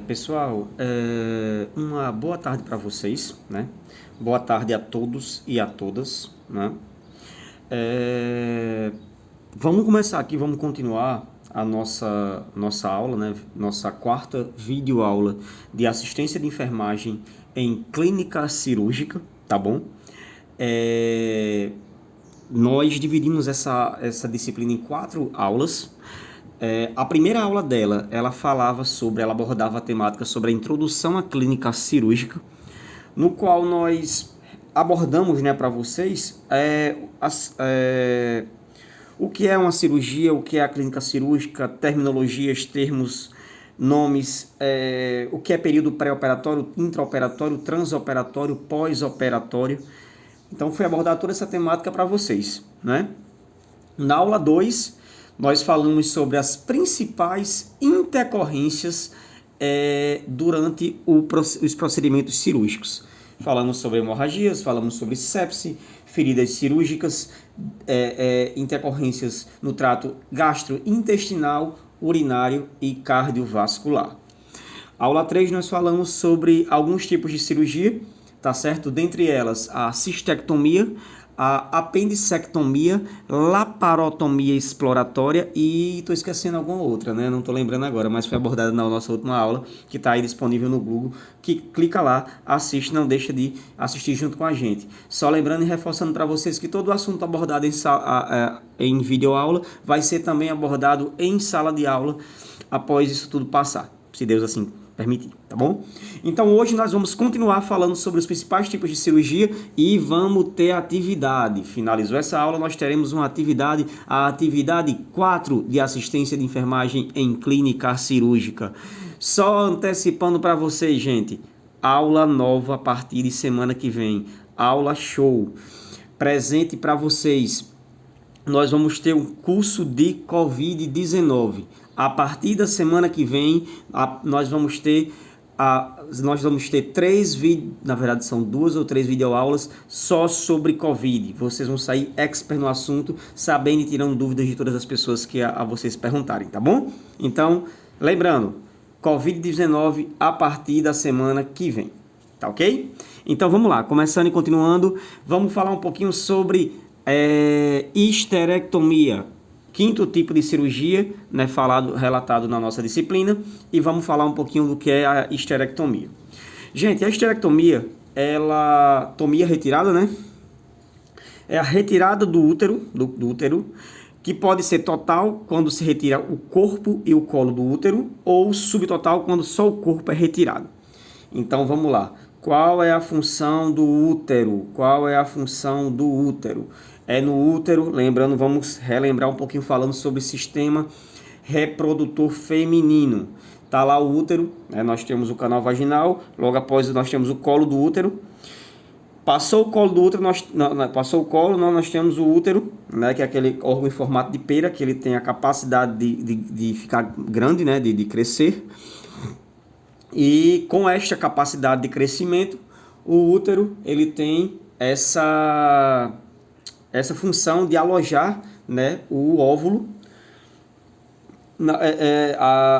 Pessoal, uma boa tarde para vocês, né? Boa tarde a todos e a todas, né? Vamos começar aqui, vamos continuar a nossa aula, né? Nossa quarta videoaula de assistência de enfermagem em clínica cirúrgica, tá bom? Nós dividimos essa disciplina em 4 aulas. A primeira aula dela, ela abordava a temática sobre a introdução à clínica cirúrgica, no qual nós abordamos, né, para vocês o que é uma cirurgia, o que é a clínica cirúrgica, terminologias, termos, nomes, o que é período pré-operatório, intraoperatório, transoperatório, pós-operatório. Então foi abordar toda essa temática para vocês, né? Na aula 2, nós falamos sobre as principais intercorrências durante os procedimentos cirúrgicos. Falamos sobre hemorragias, falamos sobre sepse, feridas cirúrgicas, intercorrências no trato gastrointestinal, urinário e cardiovascular. Aula 3, nós falamos sobre alguns tipos de cirurgia, tá certo? Dentre elas, a cistectomia, a apendicectomia, laparotomia exploratória e estou esquecendo alguma outra, né? Não estou lembrando agora, mas foi abordada na nossa última aula, que está aí disponível no Google, que clica lá, assiste, não deixa de assistir junto com a gente. Só lembrando e reforçando para vocês que todo o assunto abordado em videoaula vai ser também abordado em sala de aula após isso tudo passar, se Deus assim permitir, tá bom? Então hoje nós vamos continuar falando sobre os principais tipos de cirurgia e vamos ter atividade. Finalizou essa aula, nós teremos uma atividade, a atividade 4 de assistência de enfermagem em clínica cirúrgica. Só antecipando para vocês, gente, aula nova a partir de semana que vem, aula show, presente para vocês. Nós vamos ter um curso de Covid-19. A partir da semana que vem, nós vamos ter três vídeos, na verdade são 2 ou 3 videoaulas só sobre Covid. Vocês vão sair expert no assunto, sabendo e tirando dúvidas de todas as pessoas que a vocês perguntarem, tá bom? Então, lembrando, Covid-19 a partir da semana que vem, tá ok? Então vamos lá, começando e continuando, vamos falar um pouquinho sobre histerectomia. Quinto tipo de cirurgia, né, relatado na nossa disciplina, e vamos falar um pouquinho do que é a histerectomia. Gente, a histerectomia, tomia retirada, né? É a retirada do útero, que pode ser total, quando se retira o corpo e o colo do útero, ou subtotal, quando só o corpo é retirado. Então, vamos lá. Qual é a função do útero? Qual é a função do útero? No útero, lembrando, vamos relembrar um pouquinho falando sobre o sistema reprodutor feminino. Tá lá o útero, né? Nós temos o canal vaginal, logo após nós temos o colo do útero. Passou o colo do útero, nós temos o útero, né? Que é aquele órgão em formato de pera, que ele tem a capacidade de ficar grande, né? De crescer. E com esta capacidade de crescimento, o útero ele tem essa função de alojar, né, o óvulo,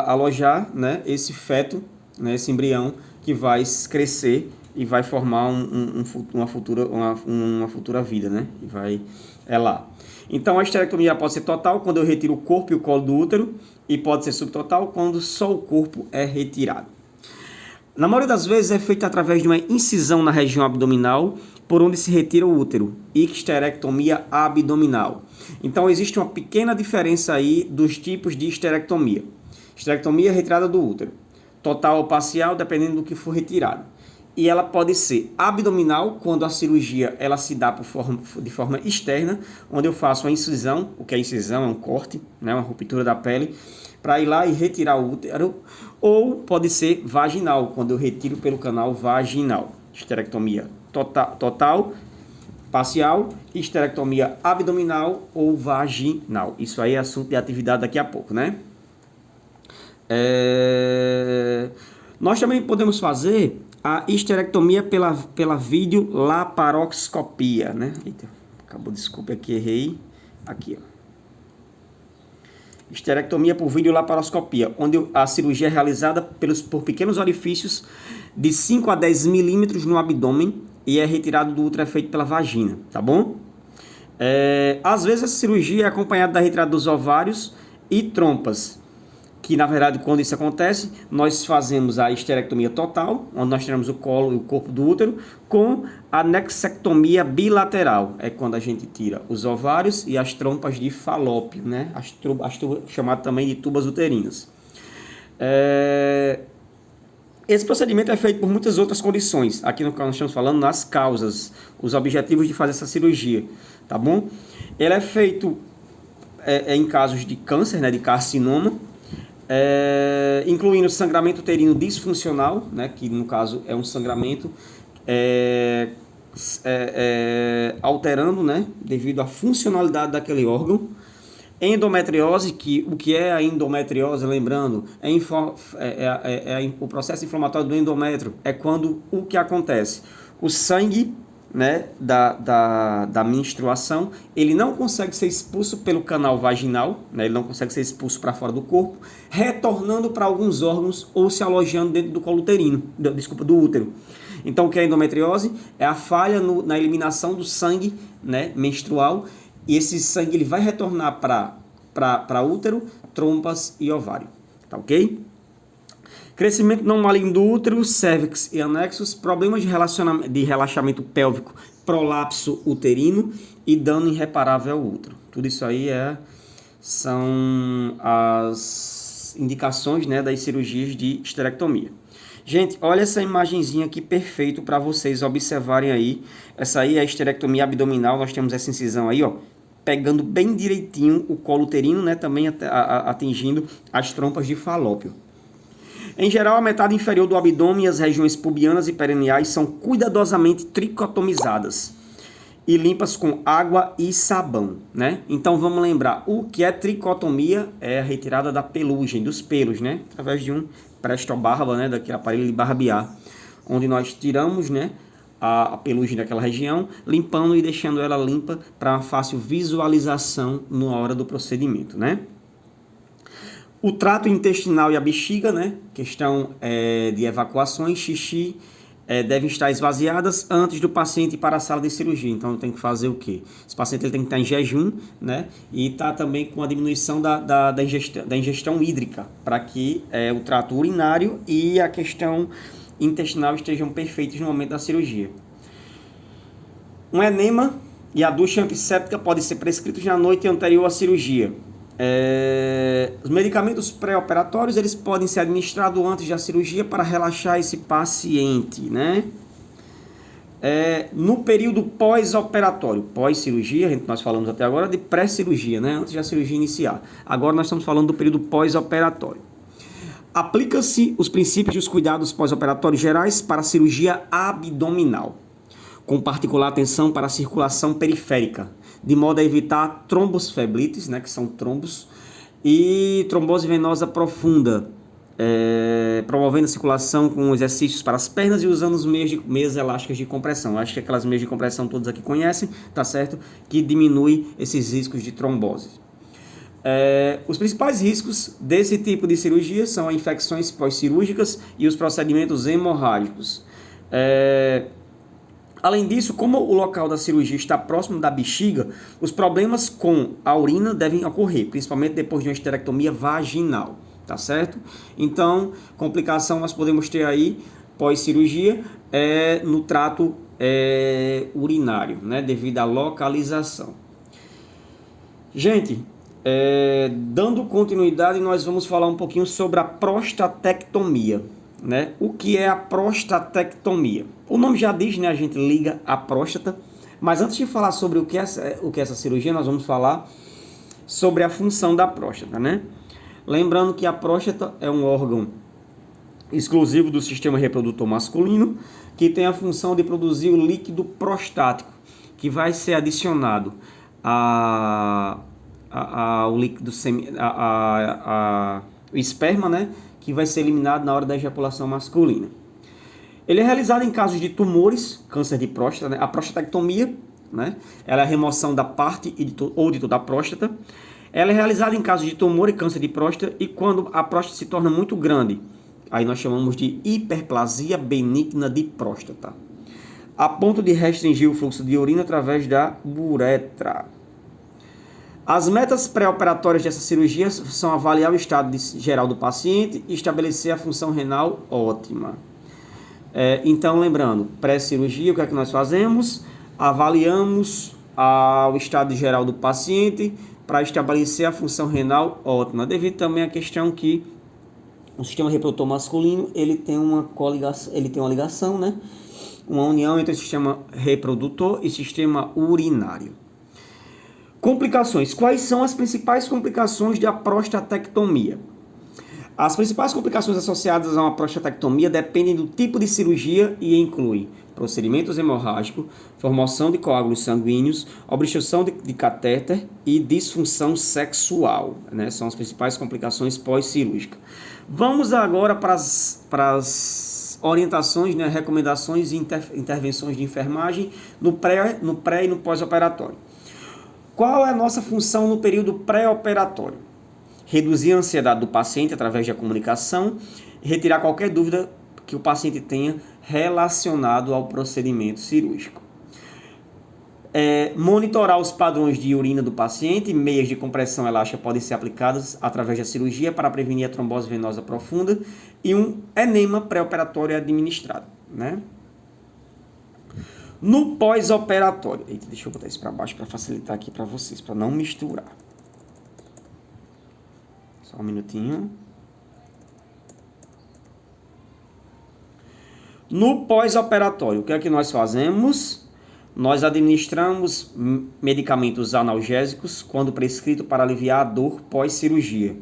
alojar, né, esse feto, né, esse embrião que vai crescer e vai formar uma futura vida, né, e vai lá. Então a histerectomia pode ser total quando eu retiro o corpo e o colo do útero, e pode ser subtotal quando só o corpo é retirado. Na maioria das vezes é feita através de uma incisão na região abdominal, por onde se retira o útero, histerectomia abdominal. Então existe uma pequena diferença aí dos tipos de histerectomia. Histerectomia é retirada do útero, total ou parcial, dependendo do que for retirado. E ela pode ser abdominal, quando a cirurgia ela se dá de forma externa, onde eu faço uma incisão, o que é incisão? É um corte, né, uma ruptura da pele, para ir lá e retirar o útero, ou pode ser vaginal, quando eu retiro pelo canal vaginal. Histerectomia total, parcial, histerectomia abdominal ou vaginal. Isso aí é assunto de atividade daqui a pouco, né? Nós também podemos fazer a histerectomia pela videolaparoscopia, né? Eita, desculpa aqui, errei. Aqui, ó. Esterectomia por videolaparoscopia, onde a cirurgia é realizada por pequenos orifícios de 5 a 10 milímetros no abdômen e é retirado do útero feito pela vagina, tá bom? Às vezes essa cirurgia é acompanhada da retirada dos ovários e trompas, que na verdade quando isso acontece, nós fazemos a esterectomia total, onde nós tiramos o colo e o corpo do útero, com a nexectomia bilateral, é quando a gente tira os ovários e as trompas de Falópio, né? Chamado também de tubas uterinas. Esse procedimento é feito por muitas outras condições, aqui no que nós estamos falando nas causas, os objetivos de fazer essa cirurgia, tá bom? Ele é feito em casos de câncer, né, de carcinoma, incluindo sangramento uterino disfuncional, né, que no caso é um sangramento alterando, né, devido à funcionalidade daquele órgão. Endometriose, o que é a endometriose, lembrando, o processo inflamatório do endométrio, é quando o que acontece? O sangue, né, da menstruação, ele não consegue ser expulso pelo canal vaginal, né, ele não consegue ser expulso para fora do corpo, retornando para alguns órgãos ou se alojando dentro do colo uterino, do útero. Então, o que é a endometriose? É a falha na eliminação do sangue, né, menstrual, e esse sangue ele vai retornar para útero, trompas e ovário, tá ok? Crescimento não maligno do útero, cérvix e anexos, problemas de relaxamento pélvico, prolapso uterino e dano irreparável ao útero. Tudo isso aí são as indicações, né, das cirurgias de esterectomia. Gente, olha essa imagenzinha aqui perfeito para vocês observarem aí. Essa aí é a esterectomia abdominal, nós temos essa incisão aí, ó, pegando bem direitinho o colo uterino, né, também atingindo as trompas de Falópio. Em geral, a metade inferior do abdômen e as regiões pubianas e perineais são cuidadosamente tricotomizadas e limpas com água e sabão, né? Então vamos lembrar, o que é tricotomia? É a retirada da pelugem, dos pelos, né? Através de um prestobarba, né, daquele aparelho de barbear, onde nós tiramos, né, a pelugem daquela região, limpando e deixando ela limpa para uma fácil visualização na hora do procedimento, né? O trato intestinal e a bexiga, né, questão de evacuações, xixi, devem estar esvaziadas antes do paciente ir para a sala de cirurgia. Então tem que fazer o quê? Esse paciente ele tem que estar em jejum, né, e está também com a diminuição da ingestão hídrica, para que o trato urinário e a questão intestinal estejam perfeitos no momento da cirurgia. Um enema e a ducha antisséptica podem ser prescritos na noite anterior à cirurgia. Os medicamentos pré-operatórios eles podem ser administrados antes da cirurgia para relaxar esse paciente, né? No período pós-operatório, pós-cirurgia, nós falamos até agora de pré-cirurgia, né? Antes da cirurgia iniciar. Agora nós estamos falando do período pós-operatório. Aplica-se os princípios dos cuidados pós-operatórios gerais para a cirurgia abdominal, com particular atenção para a circulação periférica, de modo a evitar trombosflebites, né, que são trombos, e trombose venosa profunda, promovendo a circulação com exercícios para as pernas e usando os meias elásticas de compressão. Acho que aquelas meias de compressão todos aqui conhecem, tá certo? Que diminui esses riscos de trombose. Os principais riscos desse tipo de cirurgia são as infecções pós-cirúrgicas e os procedimentos hemorrágicos. Além disso, como o local da cirurgia está próximo da bexiga, os problemas com a urina devem ocorrer, principalmente depois de uma esterectomia vaginal, tá certo? Então, complicação nós podemos ter aí, pós-cirurgia, no trato urinário, né, devido à localização. Gente, dando continuidade, nós vamos falar um pouquinho sobre a prostatectomia, né? O que é a prostatectomia? O nome já diz, né? A gente liga a próstata, mas antes de falar sobre o que é essa cirurgia, nós vamos falar sobre a função da próstata, né? Lembrando que a próstata é um órgão exclusivo do sistema reprodutor masculino, que tem a função de produzir o líquido prostático, que vai ser adicionado ao líquido o esperma, né, que vai ser eliminado na hora da ejaculação masculina. Ele é realizado em casos de tumores, câncer de próstata, né? A prostatectomia, né, ela é a remoção da parte ou de toda a próstata. Ela é realizada em caso de tumor e câncer de próstata e quando a próstata se torna muito grande. Aí nós chamamos de hiperplasia benigna de próstata, a ponto de restringir o fluxo de urina através da uretra. As metas pré-operatórias dessa cirurgia são avaliar o estado geral do paciente e estabelecer a função renal ótima. Então, lembrando, pré-cirurgia, o que é que nós fazemos? Avaliamos o estado geral do paciente para estabelecer a função renal ótima. Devido também à questão que o sistema reprodutor masculino ele tem uma ligação, né? Uma união entre o sistema reprodutor e sistema urinário. Complicações. Quais são as principais complicações da prostatectomia? As principais complicações associadas a uma prostatectomia dependem do tipo de cirurgia e incluem procedimentos hemorrágicos, formação de coágulos sanguíneos, obstrução de catéter e disfunção sexual, né? São as principais complicações pós-cirúrgicas. Vamos agora para as orientações, né, recomendações e intervenções de enfermagem no pré e no pós-operatório. Qual é a nossa função no período pré-operatório? Reduzir a ansiedade do paciente através da comunicação e retirar qualquer dúvida que o paciente tenha relacionado ao procedimento cirúrgico. Monitorar os padrões de urina do paciente, meias de compressão elástica podem ser aplicadas através da cirurgia para prevenir a trombose venosa profunda e um enema pré-operatório administrado, né? No pós-operatório, deixa eu botar isso para baixo para facilitar aqui para vocês, para não misturar. Só um minutinho. No pós-operatório, o que é que nós fazemos? Nós administramos medicamentos analgésicos quando prescrito para aliviar a dor pós-cirurgia.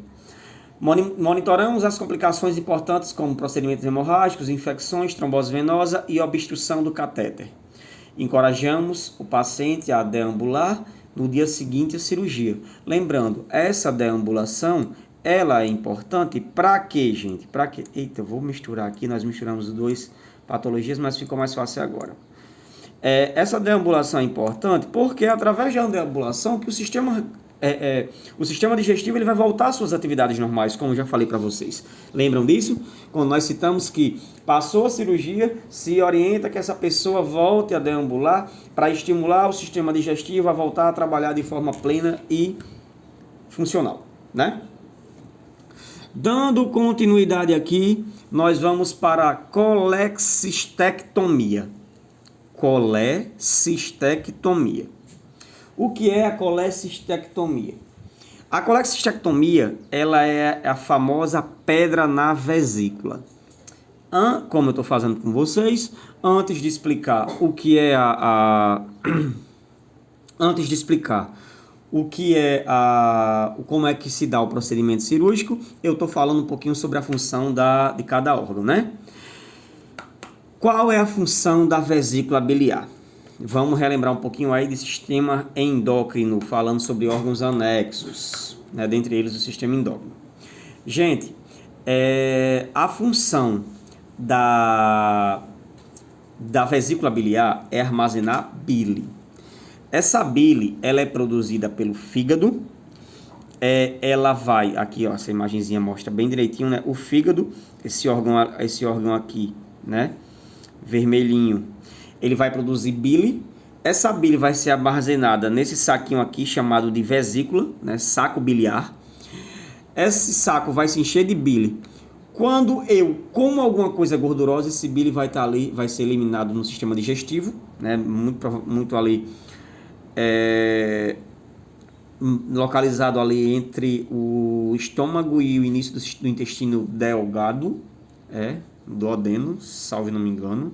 Monitoramos as complicações importantes como procedimentos hemorrágicos, infecções, trombose venosa e obstrução do catéter. Encorajamos o paciente a deambular no dia seguinte à cirurgia. Lembrando, essa deambulação ela é importante para quê, gente? Para quê? Eita, eu vou misturar aqui, nós misturamos duas patologias, mas ficou mais fácil agora. Essa deambulação é importante porque é através da deambulação que o sistema digestivo ele vai voltar às suas atividades normais, como eu já falei para vocês. Lembram disso? Quando nós citamos que passou a cirurgia, se orienta que essa pessoa volte a deambular para estimular o sistema digestivo a voltar a trabalhar de forma plena e funcional, né? Dando continuidade aqui, nós vamos para a colecistectomia. Colecistectomia. O que é a colecistectomia? A colecistectomia, ela é a famosa pedra na vesícula. Como eu estou fazendo com vocês, antes de explicar o que é antes de explicar como é que se dá o procedimento cirúrgico, eu estou falando um pouquinho sobre a função de cada órgão, né? Qual é a função da vesícula biliar? Vamos relembrar um pouquinho aí do sistema endócrino, falando sobre órgãos anexos, né? Dentre eles o sistema endócrino. Gente, a função da vesícula biliar é armazenar bile. Essa bile, ela é produzida pelo fígado, ela vai, aqui ó, essa imagenzinha mostra bem direitinho, né? O fígado, esse órgão aqui, né? Vermelhinho, ele vai produzir bile. Essa bile vai ser armazenada nesse saquinho aqui, chamado de vesícula, né? Saco biliar. Esse saco vai se encher de bile. Quando eu como alguma coisa gordurosa, esse bile vai estar ali, vai ser eliminado no sistema digestivo, né? Muito ali, localizado ali entre o estômago e o início do intestino delgado, duodeno, salve não me engano.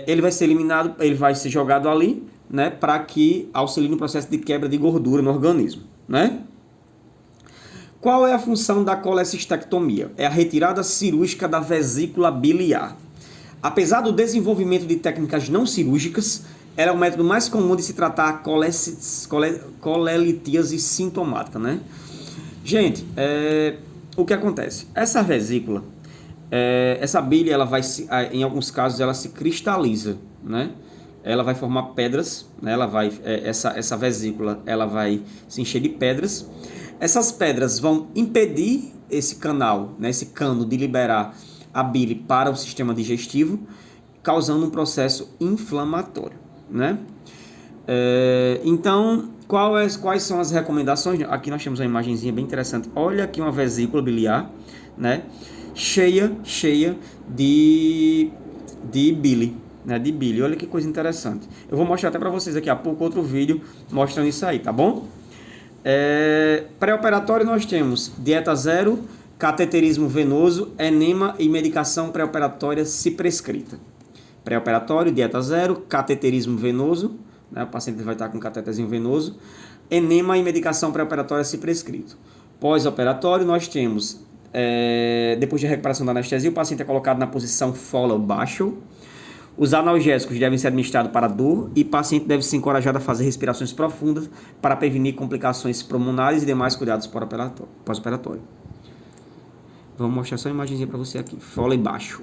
Ele vai ser eliminado, ele vai ser jogado ali, né, para que auxilie no processo de quebra de gordura no organismo, né? Qual é a função da colecistectomia? É a retirada cirúrgica da vesícula biliar. Apesar do desenvolvimento de técnicas não cirúrgicas, ela é o método mais comum de se tratar a colelitíase sintomática, né? Gente, o que acontece? Essa vesícula, essa bile, ela vai em alguns casos, ela se cristaliza, né? ela vai formar pedras, né? Essa vesícula ela vai se encher de pedras. Essas pedras vão impedir esse canal, né, esse cano de liberar a bile para o sistema digestivo, causando um processo inflamatório, né? Então, quais são as recomendações? Aqui nós temos uma imagenzinha bem interessante. Olha aqui uma vesícula biliar, né, cheia de bile, né, de bile. Olha que coisa interessante. Eu vou mostrar até para vocês daqui a pouco outro vídeo mostrando isso aí, tá bom? Pré-operatório nós temos dieta zero, cateterismo venoso, enema e medicação pré-operatória se prescrita. Pré-operatório, dieta zero, cateterismo venoso, né, o paciente vai estar com cateterismo venoso, enema e medicação pré-operatória se prescrito. Pós-operatório nós temos, depois de recuperação da anestesia, o paciente é colocado na posição follow baixo. Os analgésicos devem ser administrados para dor e o paciente deve ser encorajado a fazer respirações profundas para prevenir complicações pulmonares e demais cuidados pós-operatório. Vamos mostrar só uma imagenzinha para você aqui. Foley baixo.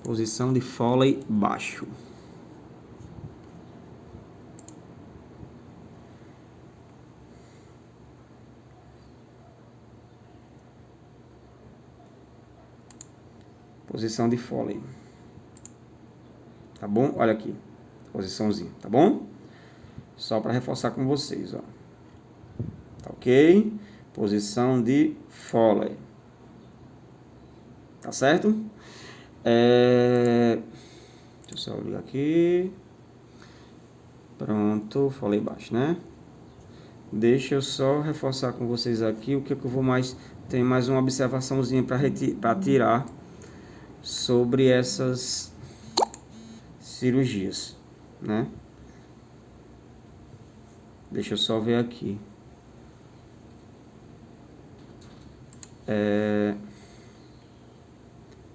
Posição de Foley baixo. Posição de Foley. Tá bom? Olha aqui. Posiçãozinha, tá bom? Só para reforçar com vocês, ó. Tá ok? Posição de Foley. Tá certo? Deixa eu só ligar aqui. Pronto, Foley baixo, né? Deixa eu só reforçar com vocês aqui o que eu vou mais... Tem mais uma observaçãozinha para tirar sobre essas cirurgias, né? Deixa eu só ver aqui.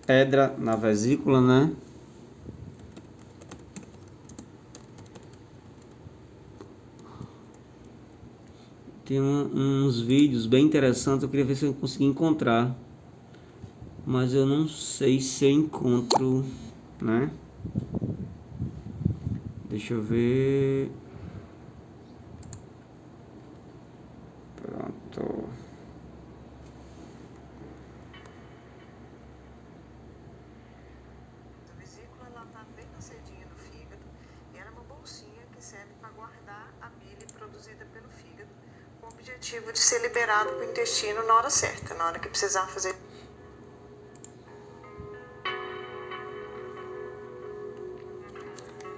Pedra na vesícula, né? Tem uns vídeos bem interessantes, eu queria ver se eu consegui encontrar. Mas eu não sei se eu encontro, né? Deixa eu ver. Pronto. A vesícula ela tá bem na saidinha do fígado e ela é uma bolsinha que serve para guardar a bile produzida pelo fígado, com o objetivo de ser liberado para o intestino na hora certa, na hora que precisar fazer.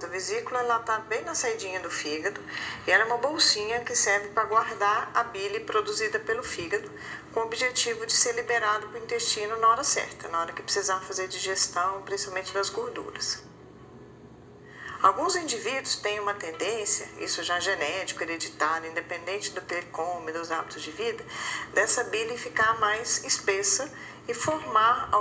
A vesícula ela tá bem na saidinha do fígado e ela é uma bolsinha que serve para guardar a bile produzida pelo fígado, com o objetivo de ser liberado para o intestino na hora certa, na hora que precisar fazer digestão, principalmente das gorduras. Alguns indivíduos têm uma tendência, isso já genético, hereditário, independente do que ele come, dos hábitos de vida, dessa bile ficar mais espessa e formar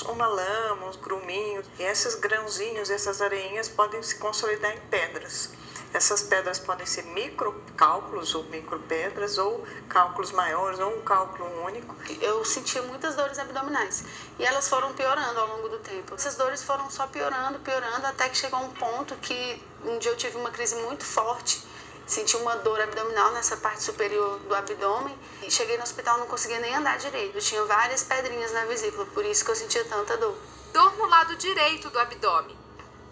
uma lama, uns gruminhos. E esses grãozinhos, essas areinhas podem se consolidar em pedras. Essas pedras podem ser microcálculos ou micropedras, ou cálculos maiores, ou um cálculo único. Eu sentia muitas dores abdominais e elas foram piorando ao longo do tempo. Essas dores foram só piorando, até que chegou um ponto que um dia eu tive uma crise muito forte. Senti uma dor abdominal nessa parte superior do abdômen e cheguei no hospital, não conseguia nem andar direito. Eu tinha várias pedrinhas na vesícula, por isso que eu sentia tanta dor. Dor no lado direito do abdômen,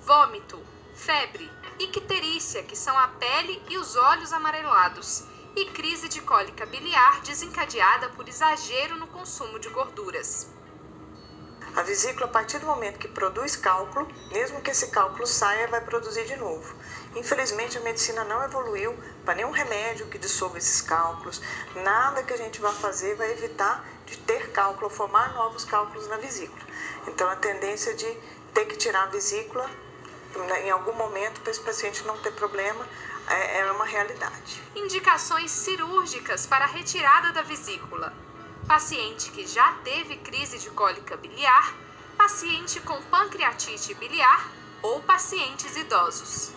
vômito, febre, icterícia, que são a pele e os olhos amarelados, e crise de cólica biliar desencadeada por exagero no consumo de gorduras. A vesícula, a partir do momento que produz cálculo, mesmo que esse cálculo saia, vai produzir de novo. Infelizmente, a medicina não evoluiu para nenhum remédio que dissolva esses cálculos. Nada que a gente vai fazer vai evitar de ter cálculo, formar novos cálculos na vesícula. Então, a tendência de ter que tirar a vesícula em algum momento para esse paciente não ter problema é uma realidade. Indicações cirúrgicas para a retirada da vesícula: paciente que já teve crise de cólica biliar, paciente com pancreatite biliar ou pacientes idosos.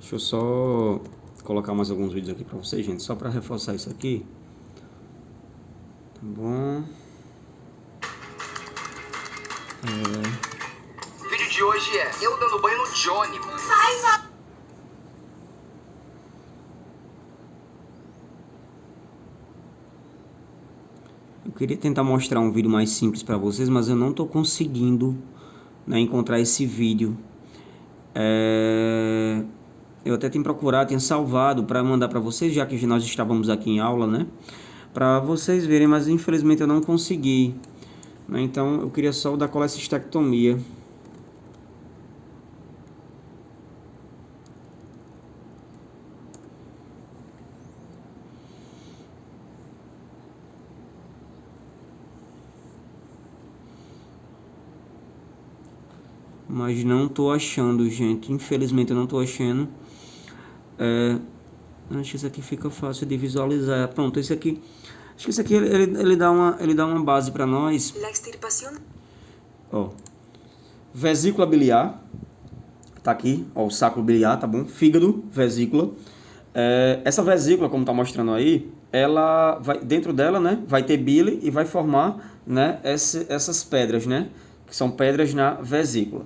Deixa eu só colocar mais alguns vídeos aqui para vocês, gente, só para reforçar isso aqui. Tá bom? O vídeo de hoje é eu dando banho no Johnny. Eu queria tentar mostrar um vídeo mais simples para vocês, mas eu não estou conseguindo, né, encontrar esse vídeo. Eu até tenho procurado, tenho salvado para mandar para vocês, já que nós estávamos aqui em aula, né? Para vocês verem, mas infelizmente eu não consegui, né? Então eu queria só o da colecistectomia. Mas não tô achando, gente. Infelizmente eu não tô achando. Acho que isso aqui fica fácil de visualizar. Pronto, esse aqui. Acho que esse aqui ele dá uma base para nós. Ó. Vesícula biliar. Tá aqui, ó, o saco biliar, tá bom? Fígado, vesícula. Essa vesícula, como tá mostrando aí, ela vai, dentro dela, né, vai ter bile e vai formar, né, essas pedras, né, que são pedras na vesícula.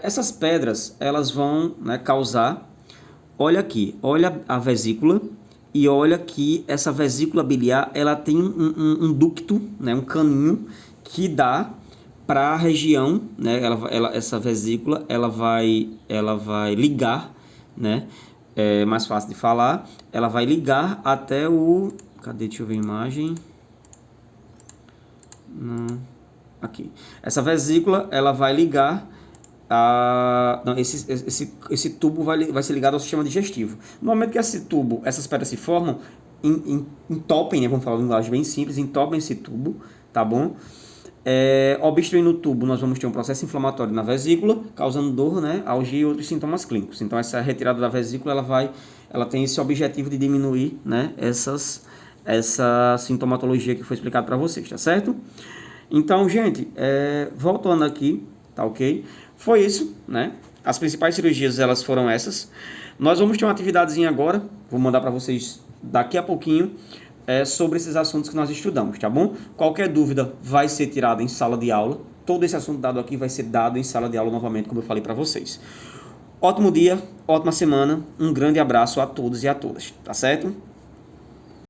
Essas pedras, elas vão, né, causar, olha aqui, olha a vesícula e olha que essa vesícula biliar, ela tem um ducto, né, um caninho que dá para a região, né, essa vesícula, ela vai ligar, né, é mais fácil de falar, ela vai ligar até o, cadê, deixa eu ver a imagem, não, aqui, essa vesícula, ela vai ligar não, esse tubo vai ser ligado ao sistema digestivo. No momento que esse tubo, essas pedras se formam, entopem, né, vamos falar de linguagem bem simples, entopem esse tubo, tá bom? Obstruindo o tubo, nós vamos ter um processo inflamatório na vesícula, causando dor, né, algia e outros sintomas clínicos. Então, essa retirada da vesícula, ela tem esse objetivo de diminuir, né, essa sintomatologia que foi explicado para vocês, tá certo? Então, gente, voltando aqui, tá ok? Foi isso, né? As principais cirurgias, elas foram essas. Nós vamos ter uma atividadezinha agora, vou mandar para vocês daqui a pouquinho, sobre esses assuntos que nós estudamos, tá bom? Qualquer dúvida vai ser tirada em sala de aula. Todo esse assunto dado aqui vai ser dado em sala de aula novamente, como eu falei para vocês. Ótimo dia, ótima semana, um grande abraço a todos e a todas, tá certo?